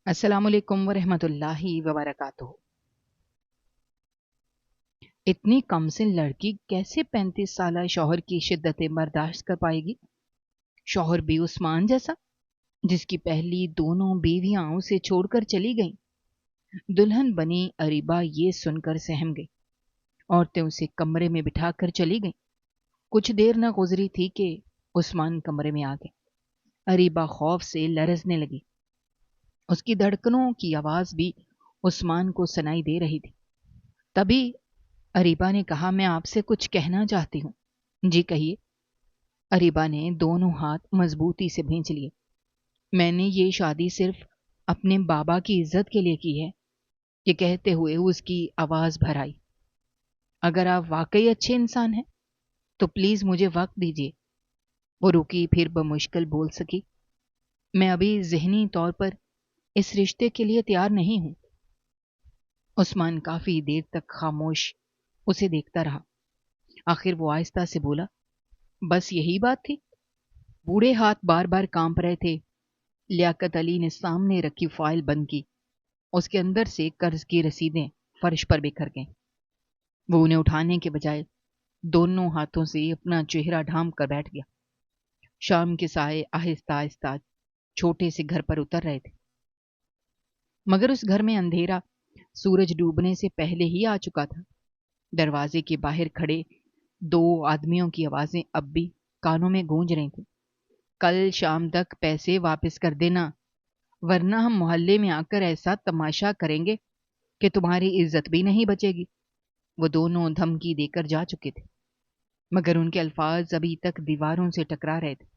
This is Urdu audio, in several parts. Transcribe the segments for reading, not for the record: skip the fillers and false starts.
السلام علیکم ورحمۃ اللہ وبرکاتہ۔ اتنی کم سن لڑکی کیسے 35 سالہ شوہر کی شدتیں برداشت کر پائے گی؟ شوہر بھی عثمان جیسا، جس کی پہلی دونوں بیویاں اسے چھوڑ کر چلی گئیں۔ دلہن بنی اریبہ یہ سن کر سہم گئی۔ عورتیں اسے کمرے میں بٹھا کر چلی گئیں۔ کچھ دیر نہ گزری تھی کہ عثمان کمرے میں آ گئے۔ اریبہ خوف سے لرزنے لگی۔ اس کی دھڑکنوں کی آواز بھی عثمان کو سنائی دے رہی تھی۔ تبھی اریبہ نے کہا، میں آپ سے کچھ کہنا چاہتی ہوں۔ جی کہیے۔ اریبہ نے دونوں ہاتھ مضبوطی سے بھینچ لیے۔ میں نے یہ شادی صرف اپنے بابا کی عزت کے لیے کی ہے، یہ کہتے ہوئے اس کی آواز بھر آئی۔ اگر آپ واقعی اچھے انسان ہیں تو پلیز مجھے وقت دیجیے۔ وہ رکی، پھر بمشکل بول سکی، میں ابھی ذہنی طور پر اس رشتے کے لیے تیار نہیں ہوں۔ عثمان کافی دیر تک خاموش اسے دیکھتا رہا۔ آخر وہ آہستہ سے بولا، بس یہی بات تھی؟ بوڑھے ہاتھ بار بار کانپ رہے تھے۔ لیاقت علی نے سامنے رکھی فائل بند کی۔ اس کے اندر سے قرض کی رسیدیں فرش پر بکھر گئیں۔ وہ انہیں اٹھانے کے بجائے دونوں ہاتھوں سے اپنا چہرہ ڈھانپ کر بیٹھ گیا۔ شام کے سائے آہستہ آہستہ چھوٹے سے گھر پر اتر رہے تھے، مگر اس گھر میں اندھیرا سورج ڈوبنے سے پہلے ہی آ چکا تھا۔ دروازے کے باہر کھڑے دو آدمیوں کی آوازیں اب بھی کانوں میں گونج رہی تھیں۔ کل شام تک پیسے واپس کر دینا، ورنہ ہم محلے میں آ کر ایسا تماشا کریں گے کہ تمہاری عزت بھی نہیں بچے گی۔ وہ دونوں دھمکی دے کر جا چکے تھے، مگر ان کے الفاظ ابھی تک دیواروں سے ٹکرا رہے تھے۔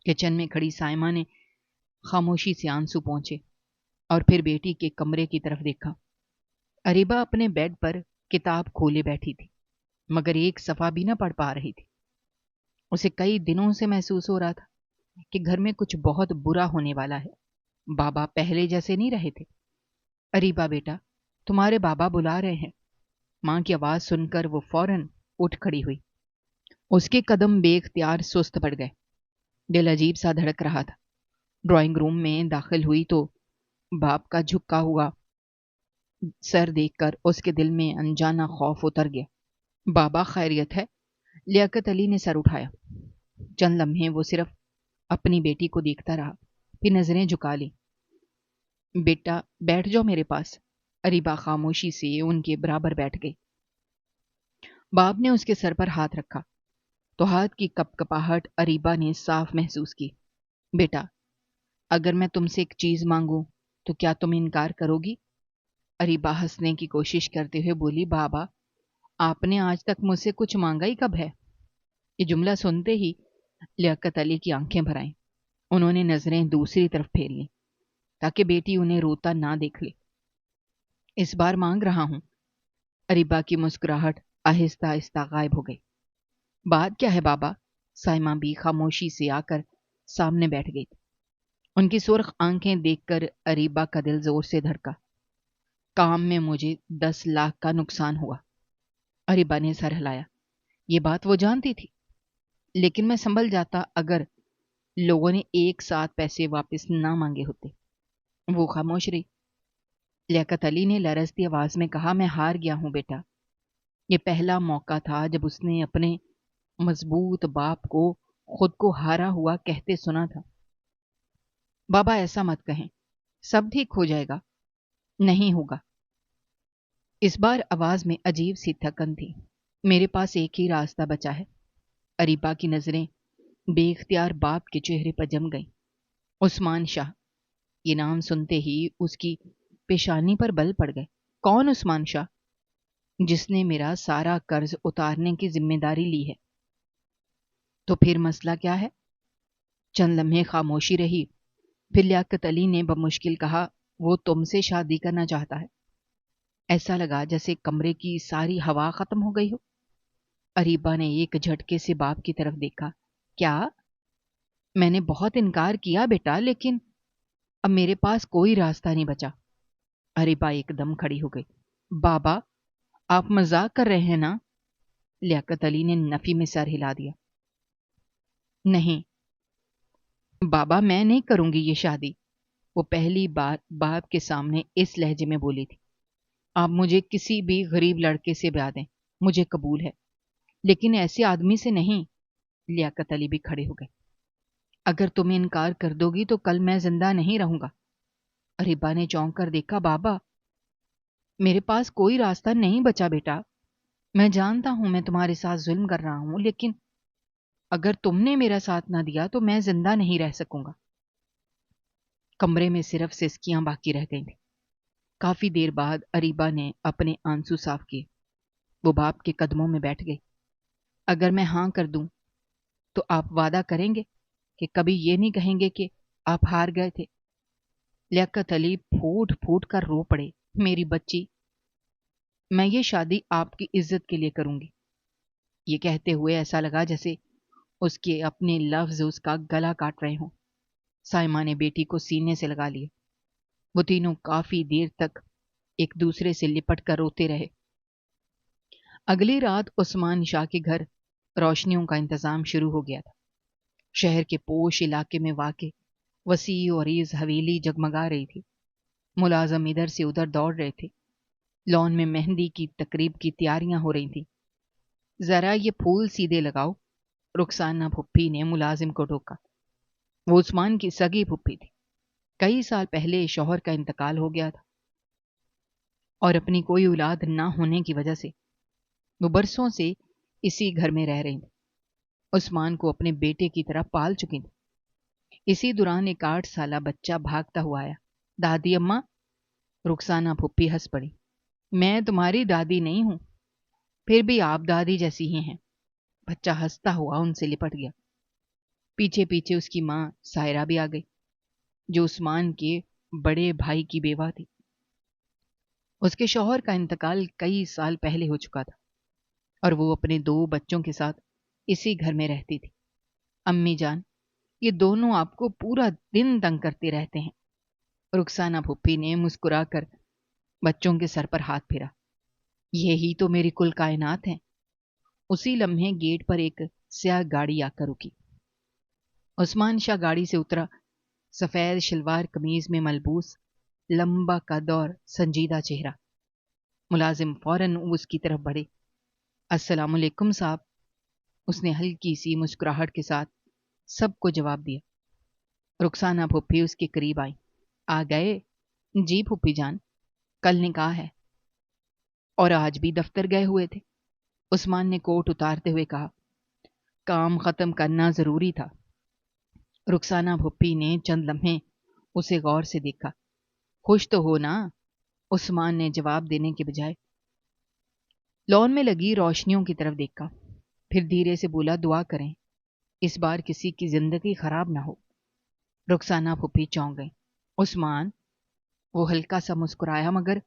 کچن میں کھڑی سائمہ نے خاموشی سے آنسو پہنچے اور پھر بیٹی کے کمرے کی طرف دیکھا۔ اریبہ اپنے بیڈ پر کتاب کھولے بیٹھی تھی، مگر ایک صفحہ بھی نہ پڑھ پا رہی تھی۔ اسے کئی دنوں سے محسوس ہو رہا تھا کہ گھر میں کچھ بہت برا ہونے والا ہے۔ بابا پہلے جیسے نہیں رہے تھے۔ اریبہ بیٹا، تمہارے بابا بلا رہے ہیں۔ ماں کی آواز سن کر وہ فوراً اٹھ کھڑی ہوئی۔ اس کے قدم بے اختیار سست پڑ گئے۔ دل عجیب سا دھڑک رہا تھا۔ ڈرائنگ روم میں داخل ہوئی تو باپ کا جھکا ہوا سر دیکھ کر اس کے دل میں انجانا خوف اتر گیا۔ بابا خیریت ہے؟ لیاقت علی نے سر اٹھایا۔ چند لمحے وہ صرف اپنی بیٹی کو دیکھتا رہا، پھر نظریں جھکا لی۔ بیٹا بیٹھ جاؤ میرے پاس۔ اریبہ خاموشی سے ان کے برابر بیٹھ گئی۔ باپ نے اس کے سر پر ہاتھ رکھا تو ہاتھ کی کپ کپاہٹ اریبہ نے صاف محسوس کی۔ بیٹا، اگر میں تم سے ایک چیز مانگوں تو کیا تم انکار کرو گی؟ اریبہ ہنسنے کی کوشش کرتے ہوئے بولی، بابا آپ نے آج تک مجھ سے کچھ مانگا ہی کب ہے؟ یہ جملہ سنتے ہی لیاقت علی کی آنکھیں بھر آئیں۔ انہوں نے نظریں دوسری طرف پھیر لیں تاکہ بیٹی انہیں روتا نہ دیکھ لے۔ اس بار مانگ رہا ہوں۔ اریبہ کی مسکراہٹ آہستہ آہستہ غائب ہو گئی۔ بات کیا ہے بابا؟ سائمہ بھی خاموشی سے آ کر سامنے بیٹھ گئی۔ ان کی سرخ آنکھیں دیکھ کر اریبہ کا دل زور سے دھڑکا۔ کام میں مجھے 10 لاکھ کا نقصان ہوا۔ اریبہ نے سر ہلایا۔ یہ بات وہ جانتی تھی، لیکن میں سنبھل جاتا اگر لوگوں نے ایک ساتھ پیسے واپس نہ مانگے ہوتے۔ وہ خاموش رہی۔ لیاقت علی نے لرزتی آواز میں کہا، میں ہار گیا ہوں بیٹا۔ یہ پہلا موقع تھا جب اس نے اپنے مضبوط باپ کو خود کو ہارا ہوا کہتے سنا تھا۔ بابا ایسا مت کہیں، سب ٹھیک ہو جائے گا۔ نہیں ہوگا۔ اس بار آواز میں عجیب سی تھکن تھی۔ میرے پاس ایک ہی راستہ بچا ہے۔ اریبہ کی نظریں بے اختیار باپ کے چہرے پر جم گئیں۔ عثمان شاہ۔ یہ نام سنتے ہی اس کی پیشانی پر بل پڑ گئے۔ کون عثمان شاہ؟ جس نے میرا سارا قرض اتارنے کی ذمہ داری لی ہے۔ تو پھر مسئلہ کیا ہے؟ چند لمحے خاموشی رہی، پھر لیاقت علی نے بمشکل کہا، وہ تم سے شادی کرنا چاہتا ہے۔ ایسا لگا جیسے کمرے کی ساری ہوا ختم ہو گئی ہو۔ اریبہ نے ایک جھٹکے سے باپ کی طرف دیکھا۔ کیا؟ میں نے بہت انکار کیا بیٹا، لیکن اب میرے پاس کوئی راستہ نہیں بچا۔ اریبہ ایک دم کھڑی ہو گئی۔ بابا آپ مذاق کر رہے ہیں نا؟ لیاقت علی نے نفی میں سر ہلا دیا۔ نہیں بابا، میں نہیں کروں گی یہ شادی۔ وہ پہلی بار باپ کے سامنے اس لہجے میں بولی تھی، آپ مجھے کسی بھی غریب لڑکے سے بیاہ دیں، مجھے قبول ہے، لیکن ایسے آدمی سے نہیں۔ لیاقت علی بھی کھڑے ہو گئے۔ اگر تمہیں انکار کر دو گی تو کل میں زندہ نہیں رہوں گا۔ اریبا نے چونک کر دیکھا، بابا میرے پاس کوئی راستہ نہیں بچا بیٹا، میں جانتا ہوں میں تمہارے ساتھ ظلم کر رہا ہوں، لیکن اگر تم نے میرا ساتھ نہ دیا تو میں زندہ نہیں رہ سکوں گا۔ کمرے میں صرف سسکیاں باقی رہ گئی تھیں۔ کافی دیر بعد اریبا نے اپنے آنسو صاف کیے۔ وہ باپ کے قدموں میں بیٹھ گئی۔ اگر میں ہاں کر دوں تو آپ وعدہ کریں گے کہ کبھی یہ نہیں کہیں گے کہ آپ ہار گئے تھے؟ لیاقت علی پھوٹ پھوٹ کر رو پڑے، میری بچی، میں یہ شادی آپ کی عزت کے لیے کروں گی۔ یہ کہتے ہوئے ایسا لگا جیسے اس کے اپنے لفظ اس کا گلا کاٹ رہے ہوں۔ سائمہ نے بیٹی کو سینے سے لگا لیا۔ وہ تینوں کافی دیر تک ایک دوسرے سے لپٹ کر روتے رہے۔ اگلی رات عثمان شاہ کے گھر روشنیوں کا انتظام شروع ہو گیا تھا۔ شہر کے پوش علاقے میں واقع وسیع و عریض حویلی جگمگا رہی تھی۔ ملازم ادھر سے ادھر دوڑ رہے تھے۔ لان میں مہندی کی تقریب کی تیاریاں ہو رہی تھیں۔ ذرا یہ پھول سیدھے لگاؤ، رخسانہ پھپھی نے ملازم کو ٹوکا۔ وہ عثمان کی سگی پھپھی تھی۔ کئی سال پہلے شوہر کا انتقال ہو گیا تھا اور اپنی کوئی اولاد نہ ہونے کی وجہ سے وہ برسوں سے اسی گھر میں رہ رہی تھی۔ عثمان کو اپنے بیٹے کی طرح پال چکی تھی۔ اسی دوران ایک 8 سالہ بچہ بھاگتا ہوا آیا۔ دادی اماں، رخسانہ پھپھی ہنس پڑی، میں تمہاری دادی نہیں ہوں، پھر بھی آپ دادی جیسی ہی ہیں۔ بچہ ہنستا ہوا ان سے لپٹ گیا۔ پیچھے پیچھے اس کی ماں سائرہ بھی آ گئی، جو عثمان کے بڑے بھائی کی بیوہ تھی۔ اس کے شوہر کا انتقال کئی سال پہلے ہو چکا تھا اور وہ اپنے 2 بچوں کے ساتھ اسی گھر میں رہتی تھی۔ امی جان، یہ دونوں آپ کو پورا دن تنگ کرتے رہتے ہیں۔ رخسانہ پھپھی نے مسکرا کر بچوں کے سر پر ہاتھ پھیرا، یہی تو میری کل کائنات ہیں۔ اسی لمحے گیٹ پر ایک سیاہ گاڑی آ کر رکی۔ عثمان شاہ گاڑی سے اترا۔ سفید شلوار قمیض میں ملبوس، لمبا قد اور سنجیدہ چہرہ۔ ملازم فوراً اس کی طرف بڑھے۔ السلام علیکم صاحب، اس نے ہلکی سی مسکراہٹ کے ساتھ سب کو جواب دیا۔ رخسانہ پھپھی اس کے قریب آئی۔ آ گئے؟ جی پھپھی جان، کل نکاح ہے اور آج بھی دفتر گئے ہوئے تھے۔ عثمان نے کوٹ اتارتے ہوئے کہا، کام ختم کرنا ضروری تھا۔ رخسانہ پھپھی نے چند لمحے اسے غور سے دیکھا۔ خوش تو ہو نا؟ عثمان نے جواب دینے کے بجائے لان میں لگی روشنیوں کی طرف دیکھا، پھر دھیرے سے بولا، دعا کریں اس بار کسی کی زندگی خراب نہ ہو۔ رخسانہ پھپھی چونک گئی۔ عثمان، وہ ہلکا سا مسکرایا، مگر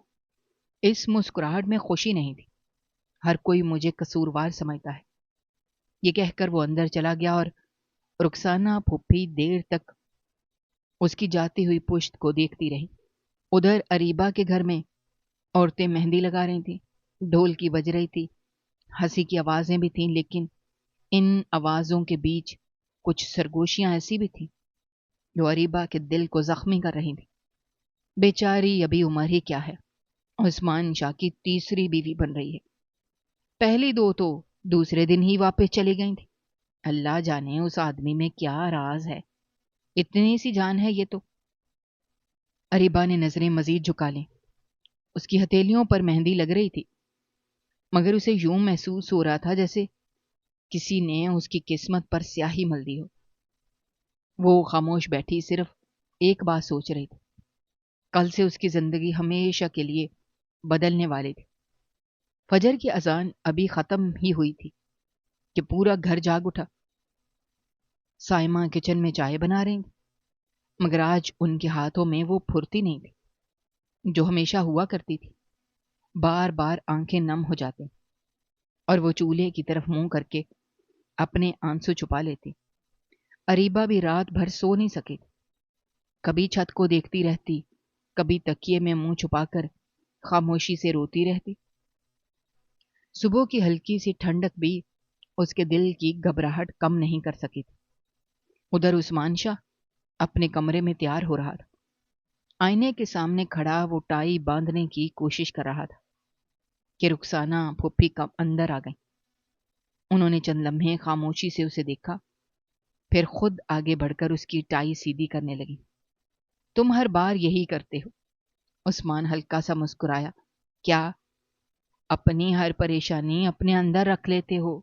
اس مسکراہٹ میں خوشی نہیں تھی۔ ہر کوئی مجھے قصوروار سمجھتا ہے۔ یہ کہہ کر وہ اندر چلا گیا اور رخسانہ پھپھی دیر تک اس کی جاتی ہوئی پشت کو دیکھتی رہی۔ ادھر اریبا کے گھر میں عورتیں مہندی لگا رہی تھیں، ڈھول کی بج رہی تھی، ہنسی کی آوازیں بھی تھیں، لیکن ان آوازوں کے بیچ کچھ سرگوشیاں ایسی بھی تھیں جو اریبا کے دل کو زخمی کر رہی تھیں۔ بیچاری ابھی عمر ہی کیا ہے، عثمان شاہ کی تیسری بیوی بن رہی ہے۔ پہلی 2 تو دوسرے دن ہی واپس چلی گئی تھی۔ اللہ جانے اس آدمی میں کیا راز ہے، اتنی سی جان ہے یہ تو۔ اریبا نے نظریں مزید جھکا لیں۔ اس کی ہتھیلیوں پر مہندی لگ رہی تھی، مگر اسے یوں محسوس ہو رہا تھا جیسے کسی نے اس کی قسمت پر سیاہی مل دی ہو۔ وہ خاموش بیٹھی صرف ایک بات سوچ رہی تھی، کل سے اس کی زندگی ہمیشہ کے لیے بدلنے والی تھی۔ فجر کی اذان ابھی ختم ہی ہوئی تھی کہ پورا گھر جاگ اٹھا۔ سائمہ کچن میں چائے بنا رہی تھی، مگر آج ان کے ہاتھوں میں وہ پھرتی نہیں تھی جو ہمیشہ ہوا کرتی تھی۔ بار بار آنکھیں نم ہو جاتی اور وہ چولہے کی طرف منہ کر کے اپنے آنسو چھپا لیتی۔ اریبا بھی رات بھر سو نہیں سکی، کبھی چھت کو دیکھتی رہتی، کبھی تکیے میں منہ چھپا کر خاموشی سے روتی رہتی۔ صبح کی ہلکی سی ٹھنڈک بھی اس کے دل کی گھبراہٹ کم نہیں کر سکی تھی۔ ادھر عثمان شاہ اپنے کمرے میں تیار ہو رہا تھا۔ آئینے کے سامنے کھڑا وہ ٹائی باندھنے کی کوشش کر رہا تھا کہ رخسانہ پھپھی کا اندر آ گئی۔ انہوں نے چند لمحے خاموشی سے اسے دیکھا، پھر خود آگے بڑھ کر اس کی ٹائی سیدھی کرنے لگی۔ تم ہر بار یہی کرتے ہو، عثمان ہلکا سا مسکرایا۔ کیا اپنی ہر پریشانی اپنے اندر رکھ لیتے ہو؟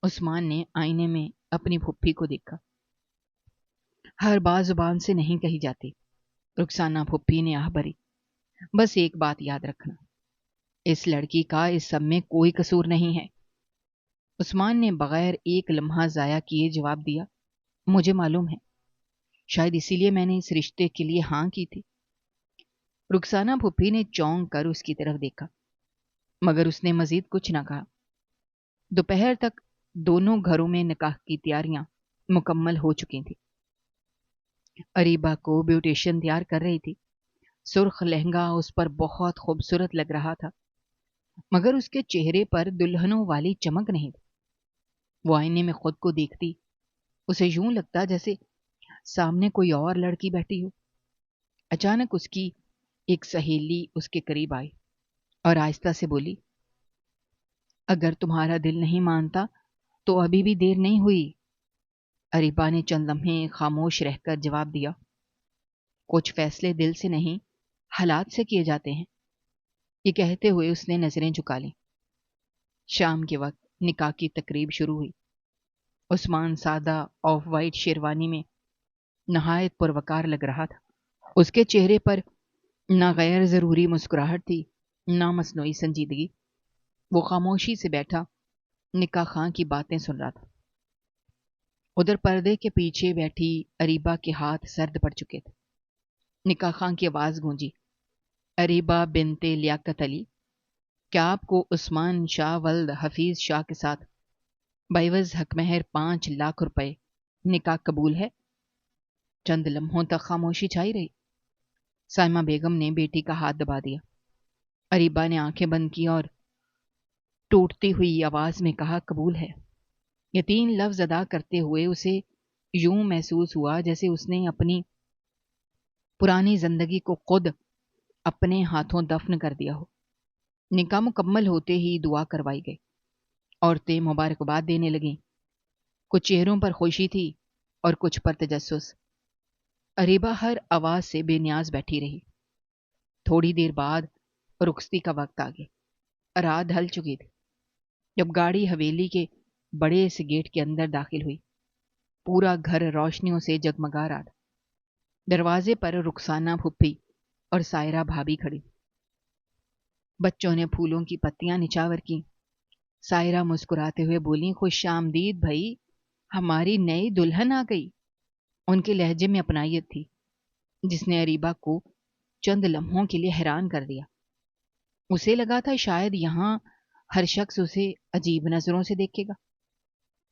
عثمان نے آئینے میں اپنی پھپھی کو دیکھا۔ ہر بات زبان سے نہیں کہی جاتی، رخسانہ پھپھی نے آہ بھری۔ بس ایک بات یاد رکھنا، اس لڑکی کا اس سب میں کوئی قصور نہیں ہے۔ عثمان نے بغیر ایک لمحہ ضائع کیے جواب دیا۔ مجھے معلوم ہے، شاید اسی لیے میں نے اس رشتے کے لیے ہاں کی تھی۔ رخسانہ پھپھی نے چونک کر اس کی طرف دیکھا، مگر اس نے مزید کچھ نہ کہا۔ دوپہر تک دونوں گھروں میں نکاح کی تیاریاں مکمل ہو چکی تھیں۔ اریبہ کو بیوٹیشن تیار کر رہی تھی۔ سرخ لہنگا اس پر بہت خوبصورت لگ رہا تھا، مگر اس کے چہرے پر دلہنوں والی چمک نہیں تھی۔ وہ آئینے میں خود کو دیکھتی، اسے یوں لگتا جیسے سامنے کوئی اور لڑکی بیٹھی ہو۔ اچانک اس کی ایک سہیلی اس کے قریب آئی اور آہستہ سے بولی، اگر تمہارا دل نہیں مانتا تو ابھی بھی دیر نہیں ہوئی۔ اریبہ نے چند لمحے خاموش رہ کر جواب دیا، کچھ فیصلے دل سے نہیں حالات سے کیے جاتے ہیں۔ یہ کہتے ہوئے اس نے نظریں جھکا لیں۔ شام کے وقت نکاح کی تقریب شروع ہوئی۔ عثمان سادہ آف وائٹ شیروانی میں نہایت پروکار لگ رہا تھا۔ اس کے چہرے پر نہ غیر ضروری مسکراہٹ تھی، نہ مصنوعی سنجیدگی۔ وہ خاموشی سے بیٹھا نکاح خاں کی باتیں سن رہا تھا۔ ادھر پردے کے پیچھے بیٹھی اریبہ کے ہاتھ سرد پڑ چکے تھے۔ نکاح خاں کی آواز گونجی، اریبہ بنت لیاقت علی، کیا آپ کو عثمان شاہ ولد حفیظ شاہ کے ساتھ بعوض حق مہر 5 لاکھ روپے نکاح قبول ہے؟ چند لمحوں تک خاموشی چھائی رہی۔ سائمہ بیگم نے بیٹی کا ہاتھ دبا دیا۔ اریبہ نے آنکھیں بند کی اور ٹوٹتی ہوئی آواز میں کہا، قبول ہے۔ یہ 3 لفظ ادا کرتے ہوئے اسے یوں محسوس ہوا جیسے اس نے اپنی پرانی زندگی کو خود اپنے ہاتھوں دفن کر دیا ہو۔ نکاح مکمل ہوتے ہی دعا کروائی گئی۔ عورتیں مبارکباد دینے لگیں۔ کچھ چہروں پر خوشی تھی اور کچھ پر تجسس۔ اریبہ ہر آواز سے بے نیاز بیٹھی رہی۔ تھوڑی دیر بعد رخصتی کا وقت آ گیا۔ رات ڈھل چکی تھی جب گاڑی حویلی کے بڑے سے گیٹ کے اندر داخل ہوئی۔ پورا گھر روشنیوں سے جگمگا رہا تھا۔ دروازے پر رخسانہ پھپھی اور سائرہ بھابھی کھڑی۔ بچوں نے پھولوں کی پتیاں نچاور کیں۔ سائرہ مسکراتے ہوئے بولی، خوش آمدید بھائی، ہماری نئی دلہن آ گئی۔ ان کے لہجے میں اپنائیت تھی جس نے اریبہ کو چند لمحوں کے لیے حیران کر دیا۔ اسے لگا تھا شاید یہاں ہر شخص اسے عجیب نظروں سے دیکھے گا،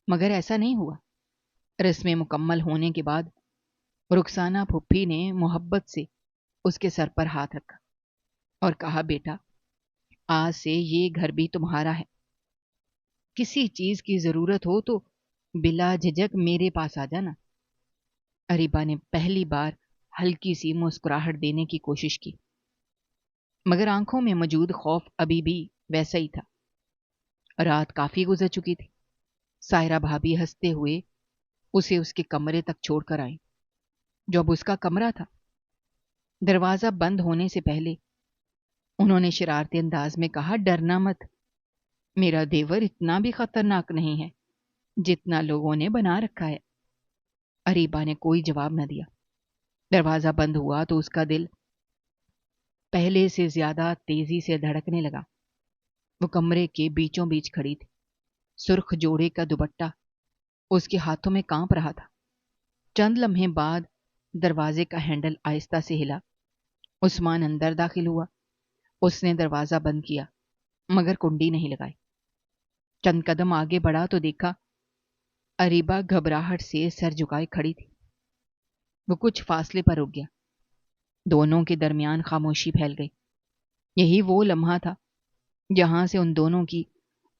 مگر ایسا نہیں ہوا۔ رسمیں مکمل ہونے کے بعد رخسانہ پھپھی نے محبت سے اس کے سر پر ہاتھ رکھا اور کہا، بیٹا، آج سے یہ گھر بھی تمہارا ہے۔ کسی چیز کی ضرورت ہو تو بلا جھجک میرے پاس آ جانا۔ اریبہ نے پہلی بار ہلکی سی مسکراہٹ دینے کی کوشش کی، مگر آنکھوں میں موجود خوف ابھی بھی ویسا ہی تھا۔ رات کافی گزر چکی تھی۔ سائرہ بھابھی ہنستے ہوئے اسے اس کے کمرے تک چھوڑ کر آئیں، جو اب اس کا کمرہ تھا۔ دروازہ بند ہونے سے پہلے انہوں نے شرارتی انداز میں کہا، ڈرنا مت، میرا دیور اتنا بھی خطرناک نہیں ہے جتنا لوگوں نے بنا رکھا ہے۔ اریبہ نے کوئی جواب نہ دیا۔ دروازہ بند ہوا تو اس کا دل پہلے سے زیادہ تیزی سے دھڑکنے لگا۔ وہ کمرے کے بیچوں بیچ کھڑی تھی۔ سرخ جوڑے کا دوپٹہ اس کے ہاتھوں میں کانپ رہا تھا۔ چند لمحے بعد دروازے کا ہینڈل آہستہ سے ہلا۔ عثمان اندر داخل ہوا۔ اس نے دروازہ بند کیا مگر کنڈی نہیں لگائی۔ چند قدم آگے بڑھا تو دیکھا اریبہ گھبراہٹ سے سر جھکائے کھڑی تھی۔ وہ کچھ فاصلے پر رک گیا۔ دونوں کے درمیان خاموشی پھیل گئی۔ یہی وہ لمحہ تھا جہاں سے ان دونوں کی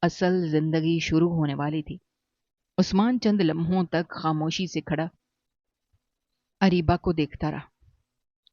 اصل زندگی شروع ہونے والی تھی۔ عثمان چند لمحوں تک خاموشی سے کھڑا اریبہ کو دیکھتا رہا،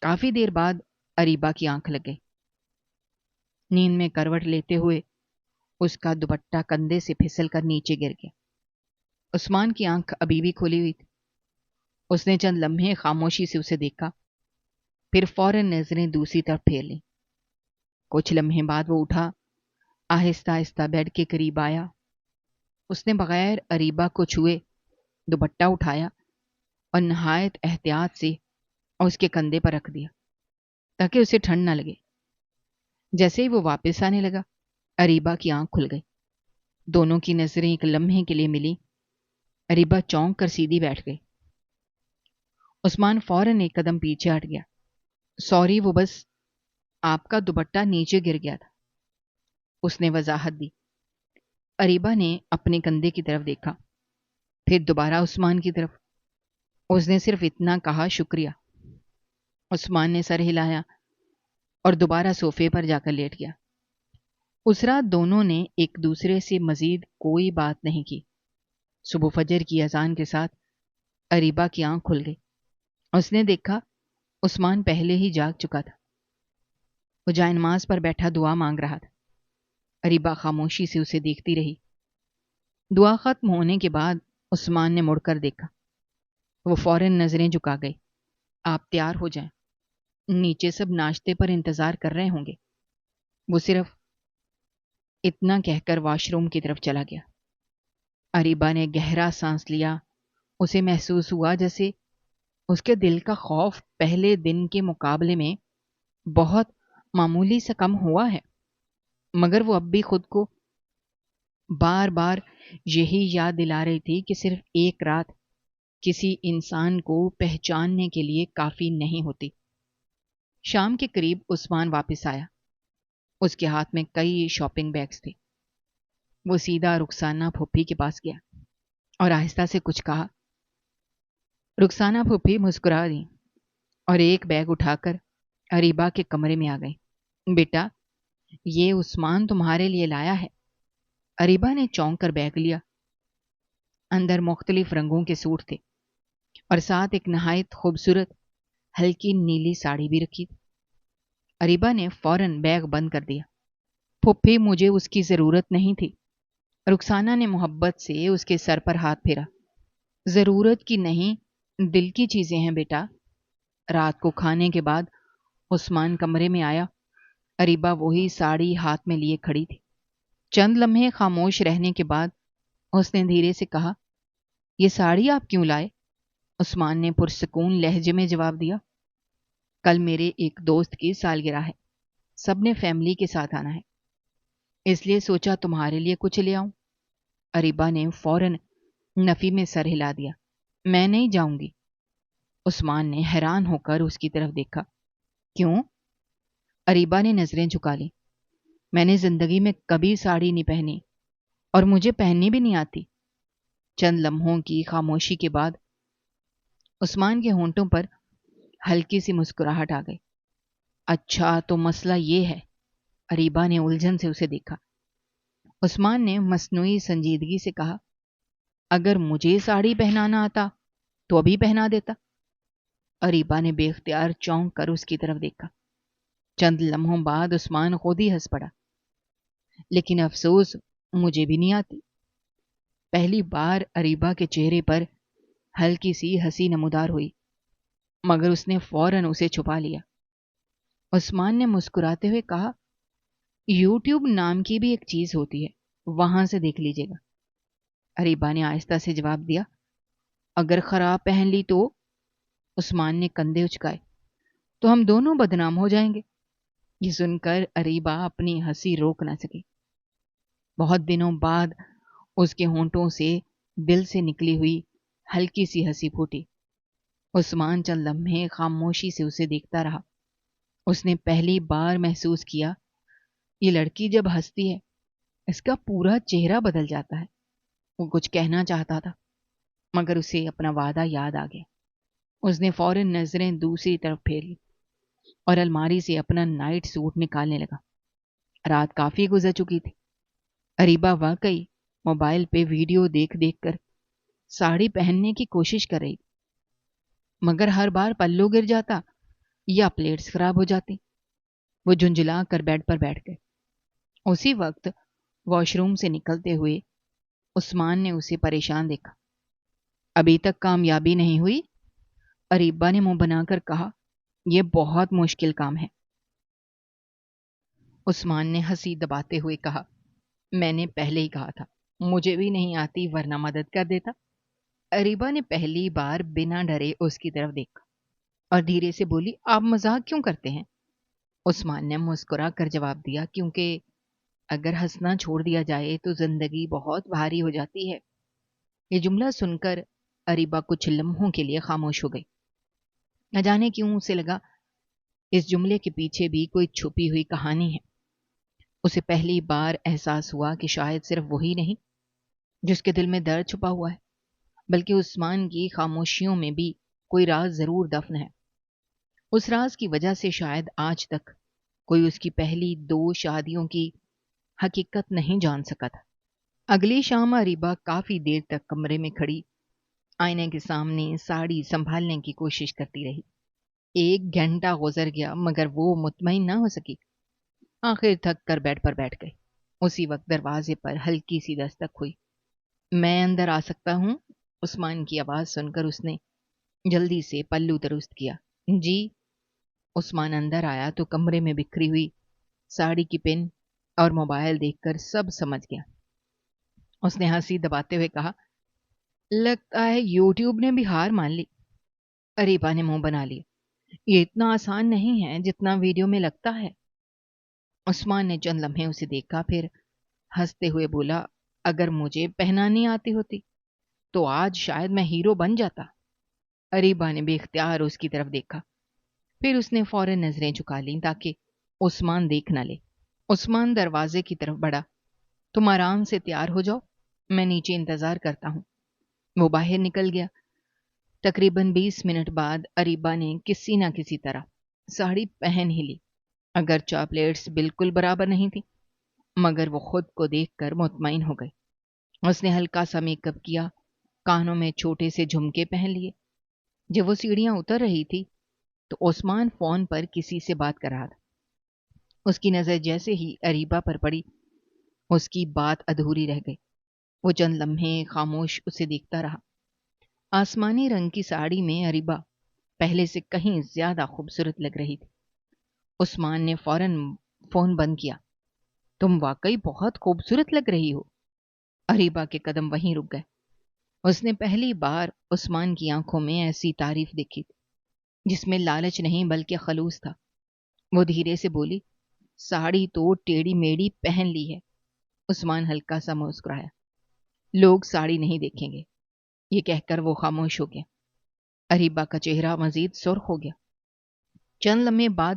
کافی دیر بعد اریبا کی آنکھ لگ گئی۔ نیند میں کروٹ لیتے ہوئے اس کا دوپٹہ کندھے سے پھسل کر نیچے گر گیا۔ عثمان کی آنکھ ابھی بھی کھلی ہوئی تھی۔ اس نے چند لمحے خاموشی سے اسے دیکھا، پھر فوراً نظریں دوسری طرف پھیر لیں۔ کچھ لمحے بعد وہ اٹھا، آہستہ آہستہ بیڈ کے قریب آیا۔ اس نے بغیر اریبا کو چھوئے دوپٹہ اٹھایا اور نہایت احتیاط سے اس کے کندھے پر رکھ دیا تاکہ اسے ٹھنڈ نہ لگے۔ جیسے ہی وہ واپس آنے لگا، اریبا کی آنکھ کھل گئی۔ دونوں کی نظریں ایک لمحے کے لیے ملی۔ اریبا چونک کر سیدھی بیٹھ گئی۔ عثمان فوراً ایک قدم پیچھے ہٹ گیا۔ سوری، وہ بس آپ کا دوپٹہ نیچے گر گیا تھا، اس نے وضاحت دی۔ اریبا نے اپنے کندھے کی طرف دیکھا، پھر دوبارہ عثمان کی طرف۔ اس نے صرف اتنا کہا، شکریہ۔ عثمان نے سر ہلایا اور دوبارہ صوفے پر جا کر لیٹ گیا۔ اس رات دونوں نے ایک دوسرے سے مزید کوئی بات نہیں کی۔ صبح فجر کی اذان کے ساتھ اریبا کی آنکھ کھل گئی۔ اس نے دیکھا عثمان پہلے ہی جاگ چکا تھا۔ وہ جائے نماز پر بیٹھا دعا مانگ رہا تھا۔ اریبا خاموشی سے اسے دیکھتی رہی۔ دعا ختم ہونے کے بعد عثمان نے مڑ کر دیکھا۔ وہ فوراً نظریں جھکا گئی۔ آپ تیار ہو جائیں، نیچے سب ناشتے پر انتظار کر رہے ہوں گے۔ وہ صرف اتنا کہہ کر واش روم کی طرف چلا گیا۔ اریبا نے گہرا سانس لیا۔ اسے محسوس ہوا جیسے اس کے دل کا خوف پہلے دن کے مقابلے میں بہت معمولی سا کم ہوا ہے، مگر وہ اب بھی خود کو بار بار یہی یاد دلا رہی تھی کہ صرف ایک رات کسی انسان کو پہچاننے کے لیے کافی نہیں ہوتی۔ شام کے قریب عثمان واپس آیا۔ اس کے ہاتھ میں کئی شاپنگ بیگز تھے۔ وہ سیدھا رخسانہ پھوپھی کے پاس گیا اور آہستہ سے کچھ کہا۔ رخسانہ پھوپھی مسکرا دی اور ایک بیگ اٹھا کر اریبا کے کمرے میں آ گئی۔ بیٹا، یہ عثمان تمہارے لیے لایا ہے۔ اریبا نے چونک کر بیگ لیا۔ اندر مختلف رنگوں کے سوٹ تھے اور ساتھ ایک نہایت خوبصورت ہلکی نیلی ساڑی بھی رکھی تھی۔ اریبا نے فوراً بیگ بند کر دیا۔ پھوپھی، مجھے اس کی ضرورت نہیں تھی۔ رخسانہ نے محبت سے اس کے سر پر ہاتھ پھیرا۔ ضرورت کی نہیں، دل کی چیزیں ہیں بیٹا۔ رات کو کھانے کے بعد عثمان کمرے میں آیا۔ اریبا وہی ساڑی ہاتھ میں لیے کھڑی تھی۔ چند لمحے خاموش رہنے کے بعد اس نے دھیرے سے کہا، یہ ساڑی آپ کیوں لائے؟ عثمان نے پرسکون لہجے میں جواب دیا، کل میرے ایک دوست کی سالگرہ ہے، سب نے فیملی کے ساتھ آنا ہے، اس لیے سوچا تمہارے لیے کچھ لے آؤں۔ اریبا نے فوراً نفی میں سر ہلا دیا، میں نہیں جاؤں گی۔ عثمان نے حیران ہو کر اس کی طرف دیکھا۔ کیوں؟ اریبا نے نظریں جھکا لی۔ میں نے زندگی میں کبھی ساڑی نہیں پہنی اور مجھے پہننی بھی نہیں آتی۔ چند لمحوں کی خاموشی کے بعد عثمان کے ہونٹوں پر ہلکی سی مسکراہٹ آ گئی۔ اچھا، تو مسئلہ یہ ہے؟ اریبا نے الجھن سے اسے دیکھا۔ عثمان نے مصنوعی سنجیدگی سے کہا، اگر مجھے ساڑی پہنانا آتا تو ابھی پہنا دیتا۔ اریبا نے بے اختیار چونک کر اس کی طرف دیکھا۔ چند لمحوں بعد عثمان خود ہی ہنس پڑا۔ لیکن افسوس، مجھے بھی نہیں آتی۔ پہلی بار اریبا کے چہرے پر ہلکی سی ہنسی نمودار ہوئی، مگر اس نے فوراً اسے چھپا لیا۔ عثمان نے مسکراتے ہوئے کہا، یوٹیوب نام کی بھی ایک چیز ہوتی ہے، وہاں سے دیکھ لیجیے گا۔ اریبا نے آہستہ سے جواب دیا، اگر خراب پہن لی تو؟ عثمان نے کندھے اچکائے، تو ہم دونوں بدنام ہو جائیں گے۔ یہ سن کر اریبا اپنی ہنسی روک نہ سکی۔ بہت دنوں بعد اس کے ہونٹوں سے دل سے نکلی ہوئی ہلکی سی ہنسی پھوٹی۔ عثمان چند لمحے خاموشی سے اسے دیکھتا رہا۔ اس نے پہلی بار محسوس کیا، یہ لڑکی جب ہنستی ہے اس کا پورا چہرہ بدل جاتا ہے۔ وہ کچھ کہنا چاہتا تھا مگر اسے اپنا وعدہ یاد آ گیا۔ اس نے فوراً نظریں دوسری طرف پھیر لی اور الماری سے اپنا نائٹ سوٹ نکالنے لگا۔ رات کافی گزر چکی تھی۔ اریبا واقعی موبائل پہ ویڈیو دیکھ دیکھ کر ساڑی پہننے کی کوشش کر رہی تھی، مگر ہر بار پلو گر جاتا یا پلیٹس خراب ہو جاتی۔ وہ جھنجھلا کر بیڈ پر بیٹھ گئے۔ اسی وقت واش روم سے نکلتے ہوئے عثمان نے اسے پریشان دیکھا۔ ابھی تک کامیابی نہیں ہوئی؟ اریبہ نے منہ بنا کر کہا۔ یہ بہت مشکل کام ہے۔ عثمان نے ہنسی دباتے ہوئے کہا، میں نے پہلے ہی کہا تھا، مجھے بھی نہیں آتی ورنہ مدد کر دیتا۔ اریبہ نے پہلی بار بنا ڈرے اس کی طرف دیکھا اور دھیرے سے بولی، آپ مذاق کیوں کرتے ہیں؟ عثمان نے مسکرا کر جواب دیا، کیونکہ اگر ہنسنا چھوڑ دیا جائے تو زندگی بہت بھاری ہو جاتی ہے۔ یہ جملہ سن کر اریبہ کچھ لمحوں کے لیے خاموش ہو گئی۔ نہ جانے کیوں اسے لگا اس جملے کے پیچھے بھی کوئی چھپی ہوئی کہانی ہے۔ اسے پہلی بار احساس ہوا کہ شاید صرف وہی نہیں جس کے دل میں درد چھپا ہوا ہے، بلکہ عثمان کی خاموشیوں میں بھی کوئی راز ضرور دفن ہے۔ اس راز کی وجہ سے شاید آج تک کوئی اس کی پہلی 2 شادیوں کی حقیقت نہیں جان سکا تھا۔ اگلی شام اریبہ کافی دیر تک کمرے میں کھڑی آئینے کے سامنے ساڑی سنبھالنے کی کوشش کرتی رہی۔ 1 گھنٹہ گزر گیا مگر وہ مطمئن نہ ہو سکی۔ آخر تھک کر بیڈ پر بیٹھ گئی۔ اسی وقت دروازے پر ہلکی سی دستک ہوئی۔ میں اندر آ سکتا ہوں؟ عثمان کی آواز سن کر اس نے جلدی سے پلو درست کیا۔ جی۔ عثمان اندر آیا تو کمرے میں بکھری ہوئی ساڑی کی پن اور موبائل دیکھ کر سب سمجھ گیا۔ اس نے ہنسی دباتے ہوئے کہا، لگتا ہے یوٹیوب نے بھی ہار مان لی۔ اریبہ نے منہ بنا لیا۔ یہ اتنا آسان نہیں ہے جتنا ویڈیو میں لگتا ہے۔ عثمان نے چند لمحے اسے دیکھا، پھر ہنستے ہوئے بولا، اگر مجھے پہنانی آتی ہوتی تو آج شاید میں ہیرو بن جاتا۔ اریبہ نے بے اختیار اس کی طرف دیکھا، پھر اس نے فوراً نظریں جھکا لیں تاکہ عثمان دیکھ نہ لے۔ عثمان دروازے کی طرف بڑھا، تم آرام سے تیار ہو جاؤ، میں نیچے انتظار کرتا ہوں۔ وہ باہر نکل گیا۔ تقریباً 20 منٹ بعد اریبہ نے کسی نہ کسی طرح ساڑی پہن ہی لی، اگرچہ پلیٹس بالکل برابر نہیں تھی، مگر وہ خود کو دیکھ کر مطمئن ہو گئی۔ اس نے ہلکا سا میک اپ کیا، کانوں میں چھوٹے سے جھمکے پہن لیے۔ جب وہ سیڑھیاں اتر رہی تھی تو عثمان فون پر کسی سے بات کر رہا تھا۔ اس کی نظر جیسے ہی اریبہ پر پڑی، اس کی بات ادھوری رہ گئی۔ وہ چند لمحے خاموش اسے دیکھتا رہا۔ آسمانی رنگ کی ساڑی میں اریبہ پہلے سے کہیں زیادہ خوبصورت لگ رہی تھی۔ عثمان نے فوراً فون بند کیا۔ تم واقعی بہت خوبصورت لگ رہی ہو۔ اریبہ کے قدم وہیں رک گئے۔ اس نے پہلی بار عثمان کی آنکھوں میں ایسی تعریف دیکھی تھی جس میں لالچ نہیں بلکہ خلوص تھا۔ وہ دھیرے سے بولی، ساڑی تو ٹیڑھی میڑھی پہن لی ہے۔ عثمان ہلکا سا مسکرایا۔ لوگ ساڑی نہیں دیکھیں گے، یہ کہہ کر وہ خاموش ہو گیا۔ اریبہ کا چہرہ مزید سرخ ہو گیا۔ چند لمحے بعد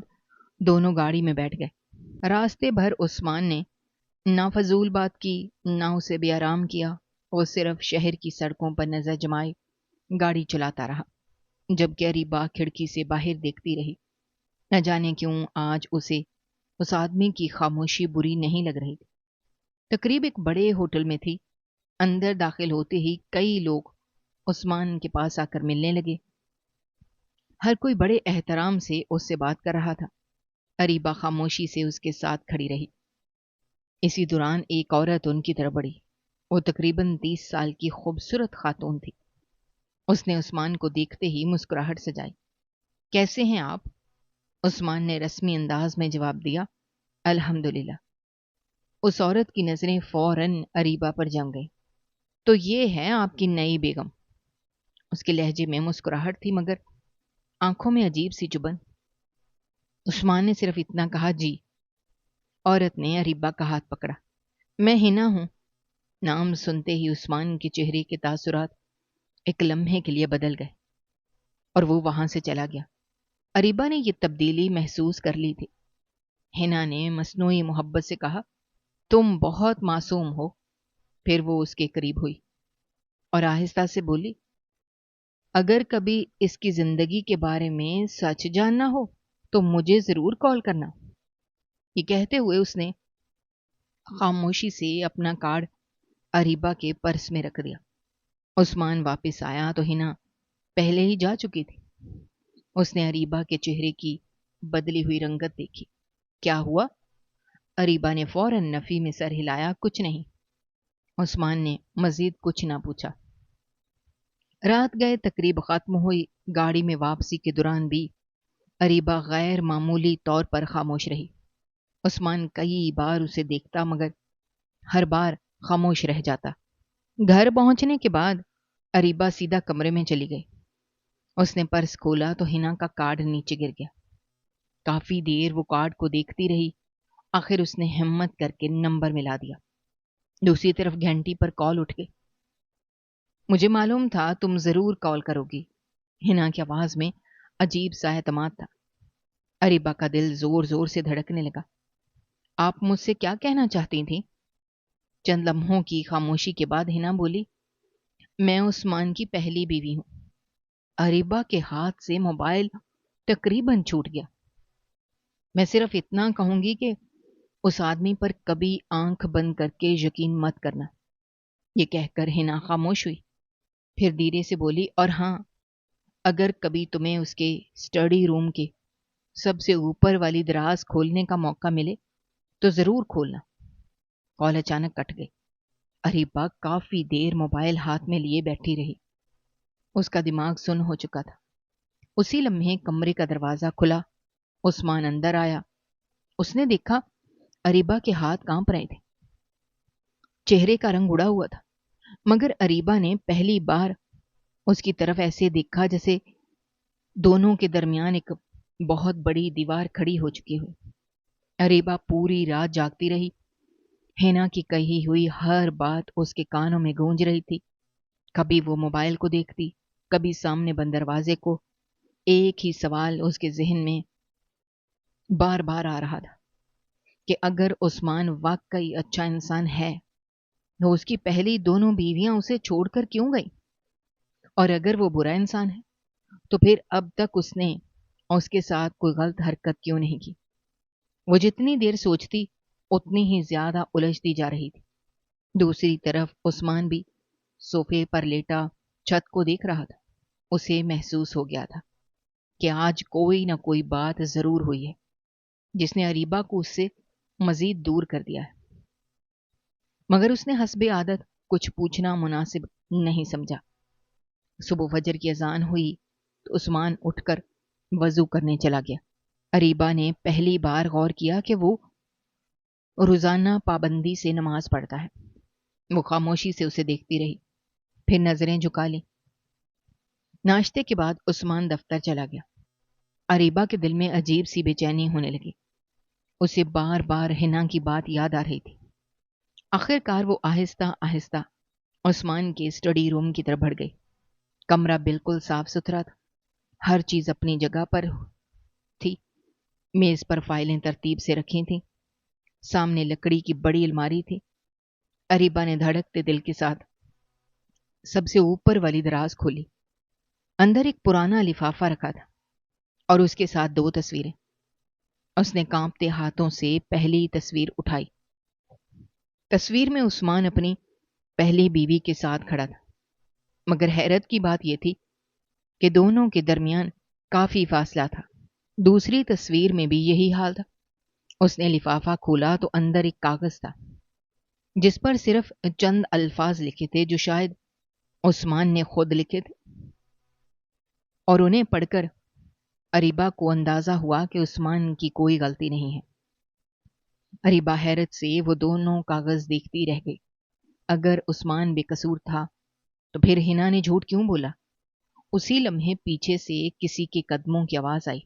دونوں گاڑی میں بیٹھ گئے۔ راستے بھر عثمان نے نہ فضول بات کی، نہ اسے بے آرام کیا۔ وہ صرف شہر کی سڑکوں پر نظر جمائے گاڑی چلاتا رہا، جبکہ اریبہ کھڑکی سے باہر دیکھتی رہی۔ نہ جانے کیوں آج اسے اس آدمی کی خاموشی بری نہیں لگ رہی تھی۔ تقریب ایک بڑے ہوٹل میں تھی۔ اندر داخل ہوتے ہی کئی لوگ عثمان کے پاس آ کر ملنے لگے۔ ہر کوئی بڑے احترام سے اس سے بات کر رہا تھا۔ اریبہ خاموشی سے اس کے ساتھ کھڑی رہی۔ اسی دوران ایک عورت ان کی طرف بڑھی۔ وہ تقریباً 30 سال کی خوبصورت خاتون تھی۔ اس نے عثمان کو دیکھتے ہی مسکراہٹ سجائی۔ کیسے ہیں آپ؟ عثمان نے رسمی انداز میں جواب دیا، الحمدللہ۔ اس عورت کی نظریں فوراً اریبہ پر جم گئیں۔ تو یہ ہے آپ کی نئی بیگم؟ اس کے لہجے میں مسکراہٹ تھی مگر آنکھوں میں عجیب سی چبھن۔ عثمان نے صرف اتنا کہا، جی۔ عورت نے اریبہ کا ہاتھ پکڑا۔ میں ہنا ہوں۔ نام سنتے ہی عثمان کے چہرے کے تاثرات ایک لمحے کے لیے بدل گئے اور وہ وہاں سے چلا گیا۔ اریبہ نے یہ تبدیلی محسوس کر لی تھی۔ ہنا نے مصنوعی محبت سے کہا، تم بہت معصوم ہو۔ پھر وہ اس کے قریب ہوئی اور آہستہ سے بولی، اگر کبھی اس کی زندگی کے بارے میں سچ جاننا ہو تو مجھے ضرور کال کرنا۔ یہ کہتے ہوئے اس نے خاموشی سے اپنا کارڈ اریبہ کے پرس میں رکھ دیا۔ عثمان واپس آیا تو ہنا پہلے ہی جا چکی تھی۔ اس نے اریبہ کے چہرے کی بدلی ہوئی رنگت دیکھی۔ کیا ہوا؟ اریبہ نے فوراً نفی میں سر ہلایا۔ کچھ نہیں۔ عثمان نے مزید کچھ نہ پوچھا۔ رات گئے تقریب ختم ہوئی۔ گاڑی میں واپسی کے دوران بھی اریبہ غیر معمولی طور پر خاموش رہی۔ عثمان کئی بار اسے دیکھتا مگر ہر بار خاموش رہ جاتا۔ گھر پہنچنے کے بعد اریبہ سیدھا کمرے میں چلی گئی۔ اس نے پرس کھولا تو حنا کا کارڈ نیچے گر گیا۔ کافی دیر وہ کارڈ کو دیکھتی رہی۔ آخر اس نے ہمت کر کے نمبر ملا دیا۔ دوسری طرف گھنٹی پر کال اٹھ گئی۔ مجھے معلوم تھا تم ضرور کال کرو گی۔ حنا کی آواز میں عجیب سا اعتماد تھا۔ اریبہ کا دل زور زور سے دھڑکنے لگا۔ آپ مجھ سے کیا کہنا چاہتی تھیں؟ چند لمحوں کی خاموشی کے بعد حنا بولی، میں عثمان کی پہلی بیوی ہوں۔ اریبہ کے ہاتھ سے موبائل تقریباً چھوٹ گیا۔ میں صرف اتنا کہوں گی کہ اس آدمی پر کبھی آنکھ بند کر کے یقین مت کرنا۔ یہ کہہ کر حنا خاموش ہوئی، پھر دھیرے سے بولی، اور ہاں، اگر کبھی تمہیں اس کے اسٹڈی روم کے سب سے اوپر والی دراز کھولنے کا موقع ملے تو ضرور کھولنا۔ کال اچانک کٹ گئی۔ اریبہ کافی دیر موبائل ہاتھ میں لیے بیٹھی رہی۔ اس کا دماغ سن ہو چکا تھا۔ اسی لمحے کمرے کا دروازہ کھلا۔ عثمان اندر آیا۔ اس نے دیکھا اریبہ کے ہاتھ کانپ رہے تھے، چہرے کا رنگ اڑا ہوا تھا، مگر اریبہ نے پہلی بار اس کی طرف ایسے دیکھا جیسے دونوں کے درمیان ایک بہت بڑی دیوار کھڑی ہو چکی ہو۔ اریبہ پوری رات جاگتی رہی۔ حنا کی کہی ہوئی ہر بات اس کے کانوں میں گونج رہی تھی۔ کبھی وہ موبائل کو دیکھتی، کبھی سامنے بند دروازے کو۔ ایک ہی سوال اس کے ذہن میں بار بار آ رہا تھا کہ اگر عثمان واقعی اچھا انسان ہے تو اس کی پہلی دونوں بیویاں اسے چھوڑ کر کیوں گئی؟ اور اگر وہ برا انسان ہے تو پھر اب تک اس نے اس کے ساتھ کوئی غلط حرکت کیوں نہیں کی؟ وہ جتنی دیر سوچتی اتنی ہی زیادہ الجھتی جا رہی تھی۔ دوسری طرف عثمان بھی صوفے پر لیٹا چھت کو دیکھ رہا تھا۔ اسے محسوس ہو گیا تھا کہ آج کوئی نہ کوئی بات ضرور ہوئی ہے جس نے اریبہ کو اس سے مزید دور کر دیا ہے، مگر اس نے حسب عادت کچھ پوچھنا مناسب نہیں سمجھا۔ صبح فجر کی اذان ہوئی تو عثمان اٹھ کر وضو کرنے چلا گیا۔ اریبہ نے پہلی بار غور کیا کہ وہ روزانہ پابندی سے نماز پڑھتا ہے۔ وہ خاموشی سے اسے دیکھتی رہی، پھر نظریں جھکا لی۔ ناشتے کے بعد عثمان دفتر چلا گیا۔ اریبہ کے دل میں عجیب سی بے چینی ہونے لگی۔ اسے بار بار حنا کی بات یاد آ رہی تھی۔ آخر کار وہ آہستہ آہستہ عثمان کے اسٹڈی روم کی طرف بڑھ گئی۔ کمرہ بالکل صاف ستھرا تھا، ہر چیز اپنی جگہ پر تھی۔ میز پر فائلیں ترتیب سے رکھی تھیں، سامنے لکڑی کی بڑی الماری تھی۔ اریبہ نے دھڑکتے دل کے ساتھ سب سے اوپر والی دراز کھولی۔ اندر ایک پرانا لفافہ رکھا تھا اور اس کے ساتھ 2 تصویریں۔ اس نے کانپتے ہاتھوں سے پہلی تصویر اٹھائی۔ تصویر میں عثمان اپنی پہلی بیوی کے ساتھ کھڑا تھا، مگر حیرت کی بات یہ تھی کہ دونوں کے درمیان کافی فاصلہ تھا۔ دوسری تصویر میں بھی یہی حال تھا۔ اس نے لفافہ کھولا تو اندر ایک کاغذ تھا جس پر صرف چند الفاظ لکھے تھے جو شاید عثمان نے خود لکھے تھے، اور انہیں پڑھ کر اریبہ کو اندازہ ہوا کہ عثمان کی کوئی غلطی نہیں ہے۔ اریبہ حیرت سے وہ دونوں کاغذ دیکھتی رہ گئی۔ اگر عثمان بے قصور تھا تو پھر حنا نے جھوٹ کیوں بولا؟ اسی لمحے پیچھے سے کسی کے قدموں کی آواز آئی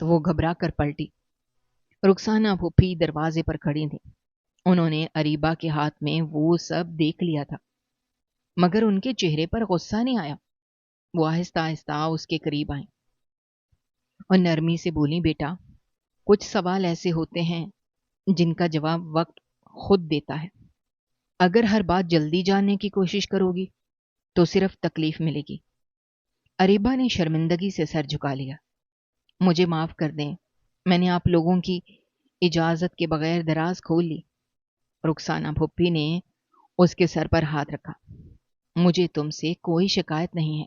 تو وہ گھبرا کر پلٹی۔ رخسانہ پھوپھی دروازے پر کھڑی تھیں۔ انہوں نے اریبہ کے ہاتھ میں وہ سب دیکھ لیا تھا، مگر ان کے چہرے پر غصہ نہیں آیا۔ وہ آہستہ آہستہ اس کے قریب آئیں اور نرمی سے بولی، بیٹا، کچھ سوال ایسے ہوتے ہیں جن کا جواب وقت خود دیتا ہے۔ اگر ہر بات جلدی جاننے کی کوشش کرو گی تو صرف تکلیف ملے گی۔ اریبہ نے شرمندگی سے سر جھکا لیا۔ مجھے معاف کر دیں، میں نے آپ لوگوں کی اجازت کے بغیر دراز کھول لی۔ رخسانہ پھوپھی نے اس کے سر پر ہاتھ رکھا۔ مجھے تم سے کوئی شکایت نہیں ہے،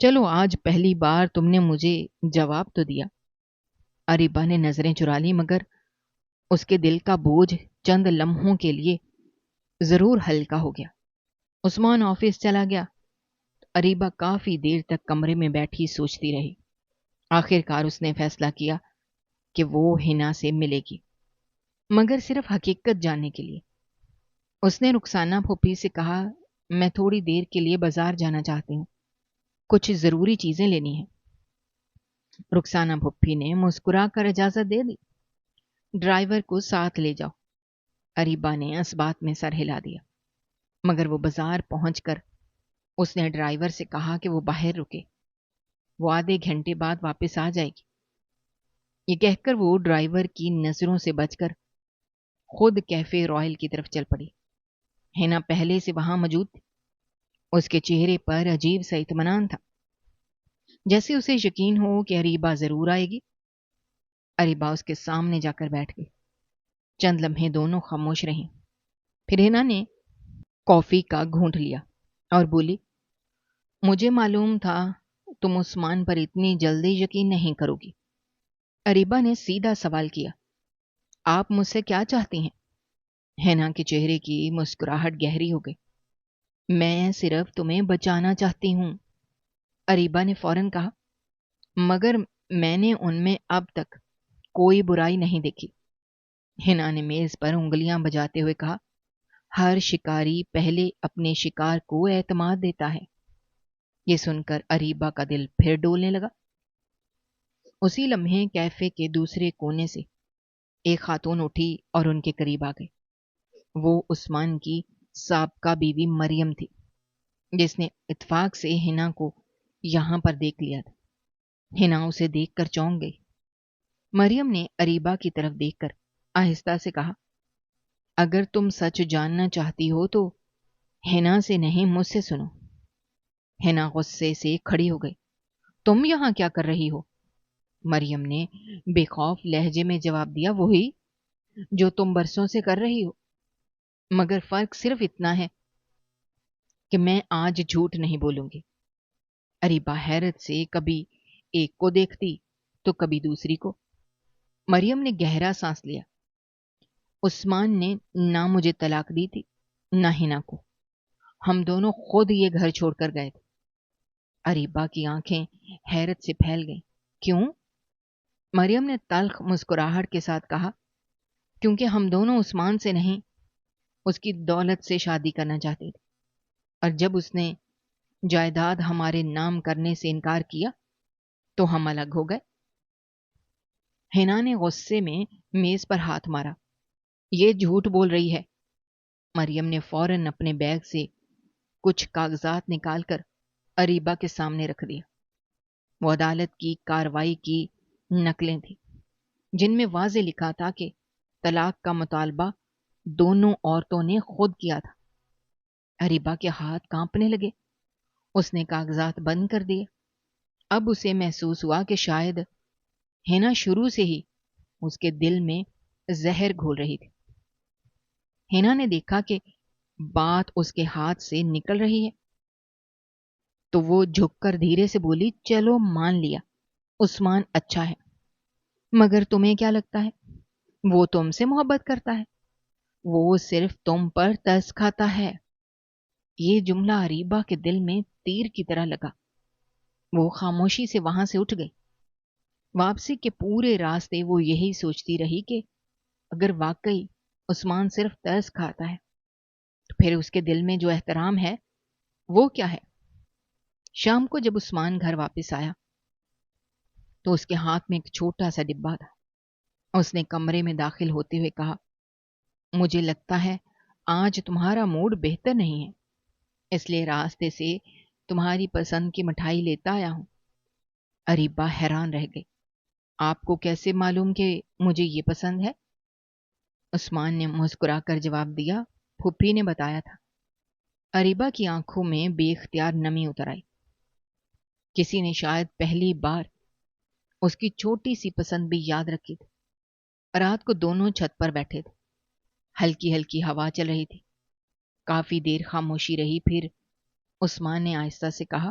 چلو آج پہلی بار تم نے مجھے جواب تو دیا۔ اریبا نے نظریں چرا لی، مگر اس کے دل کا بوجھ چند لمحوں کے لیے ضرور ہلکا ہو گیا۔ عثمان آفس چلا گیا۔ اریبا کافی دیر تک کمرے میں بیٹھی سوچتی رہی۔ آخر کار اس نے فیصلہ کیا کہ وہ ہنا سے ملے گی، مگر صرف حقیقت جاننے کے لیے۔ اس نے رخسانہ پھوپھی سے کہا، میں تھوڑی دیر کے لیے بازار جانا چاہتی ہوں، کچھ ضروری چیزیں لینی ہیں۔ رخسانہ پھوپھی نے مسکرا کر اجازت دے دی۔ ڈرائیور کو ساتھ لے جاؤ۔ اریبا نے اس بات میں سر ہلا دیا، مگر وہ بازار پہنچ کر اس نے ڈرائیور سے کہا کہ وہ باہر رکے، وہ آدھے گھنٹے بعد واپس آ جائے گی۔ یہ کہہ کر وہ ڈرائیور کی نظروں سے بچ کر خود کیفے رائل کی طرف چل پڑی۔ ہینا پہلے سے وہاں موجود تھی۔ اس کے چہرے پر عجیب سا اطمینان تھا، جیسے اسے یقین ہو کہ اریبا ضرور آئے گی۔ اریبا اس کے سامنے جا کر بیٹھ گئی۔ چند لمحے دونوں خاموش رہیں، پھر ہینا نے کافی کا گھونٹ لیا اور بولی، مجھے معلوم تھا تم عثمان پر اتنی جلدی یقین نہیں کرو گی۔ اریبا نے سیدھا سوال کیا، آپ مجھ سے کیا چاہتی ہیں؟ ہینا کے چہرے کی مسکراہٹ گہری ہو گئی۔ میں صرف تمہیں بچانا چاہتی ہوں، اریبا نے فوراً کہا، مگر میں نے ان میں اب تک کوئی برائی نہیں دیکھی۔ ہینا نے میز پر انگلیاں بجاتے ہوئے کہا، ہر شکاری پہلے اپنے شکار کو اعتماد دیتا ہے۔ یہ سن کر اریبا کا دل پھر ڈولنے لگا۔ اسی لمحے کیفے کے دوسرے کونے سے ایک خاتون اٹھی اور ان کے قریب آ گئی۔ وہ عثمان کی سابقہ بیوی مریم تھی، جس نے اتفاق سے ہنا کو یہاں پر دیکھ لیا تھا۔ ہنا اسے دیکھ کر چونک گئی۔ مریم نے اریبا کی طرف دیکھ کر آہستہ سے کہا، اگر تم سچ جاننا چاہتی ہو تو ہنا سے نہیں مجھ سے سنو۔ ہنا غصے سے کھڑی ہو گئی۔ تم یہاں کیا کر رہی ہو؟ مریم نے بے خوف لہجے میں جواب دیا، وہی جو تم برسوں سے کر رہی ہو، مگر فرق صرف اتنا ہے کہ میں آج جھوٹ نہیں بولوں گی۔ اریبا حیرت سے کبھی ایک کو دیکھتی تو کبھی دوسری کو۔ مریم نے گہرا سانس لیا۔ عثمان نے نہ مجھے طلاق دی تھی نہ ہنا کو، ہم دونوں خود یہ گھر چھوڑ کر گئے تھے۔ اریبا کی آنکھیں حیرت سے پھیل گئیں۔ کیوں؟ مریم نے تلخ مسکراہٹ کے ساتھ کہا، کیونکہ ہم دونوں عثمان سے نہیں، اس کی دولت سے شادی کرنا چاہتے تھے، اور جب اس نے جائیداد ہمارے نام کرنے سے انکار کیا تو ہم الگ ہو گئے۔ ہنا نے غصے میں میز پر ہاتھ مارا۔ یہ جھوٹ بول رہی ہے۔ مریم نے فوراً اپنے بیگ سے کچھ کاغذات نکال کر اریبا کے سامنے رکھ دیا۔ وہ عدالت کی کارروائی کی نقلیں تھیں، جن میں واضح لکھا تھا کہ طلاق کا مطالبہ دونوں عورتوں نے خود کیا تھا۔ اریبا کے ہاتھ کانپنے لگے۔ اس نے کاغذات بند کر دیے۔ اب اسے محسوس ہوا کہ شاید ہنا شروع سے ہی اس کے دل میں زہر گھول رہی تھی۔ ہنا نے دیکھا کہ بات اس کے ہاتھ سے نکل رہی ہے، تو وہ جھک کر دھیرے سے بولی، چلو مان لیا عثمان اچھا ہے، مگر تمہیں کیا لگتا ہے وہ تم سے محبت کرتا ہے؟ وہ صرف تم پر ترس کھاتا ہے۔ یہ جملہ اریبا کے دل میں تیر کی طرح لگا۔ وہ خاموشی سے وہاں سے اٹھ گئی۔ واپسی کے پورے راستے وہ یہی سوچتی رہی کہ اگر واقعی عثمان صرف ترس کھاتا ہے تو پھر اس کے دل میں جو احترام ہے وہ کیا ہے؟ شام کو جب عثمان گھر واپس آیا تو اس کے ہاتھ میں ایک چھوٹا سا ڈبہ تھا۔ اس نے کمرے میں داخل ہوتے ہوئے کہا، مجھے لگتا ہے آج تمہارا موڈ بہتر نہیں ہے، اس لیے راستے سے تمہاری پسند کی مٹھائی لیتا آیا ہوں۔ اریبا حیران رہ گئی۔ آپ کو کیسے معلوم کہ مجھے یہ پسند ہے؟ عثمان نے مسکرا کر جواب دیا، پھوپھی نے بتایا تھا۔ اریبا کی آنکھوں میں بے اختیار نمی اتر آئی۔ کسی نے شاید پہلی بار اس کی چھوٹی سی پسند بھی یاد رکھی تھی۔ رات کو دونوں چھت پر بیٹھے تھے۔ ہلکی ہلکی ہوا چل رہی تھی۔ کافی دیر خاموشی رہی، پھر عثمان نے آہستہ سے کہا،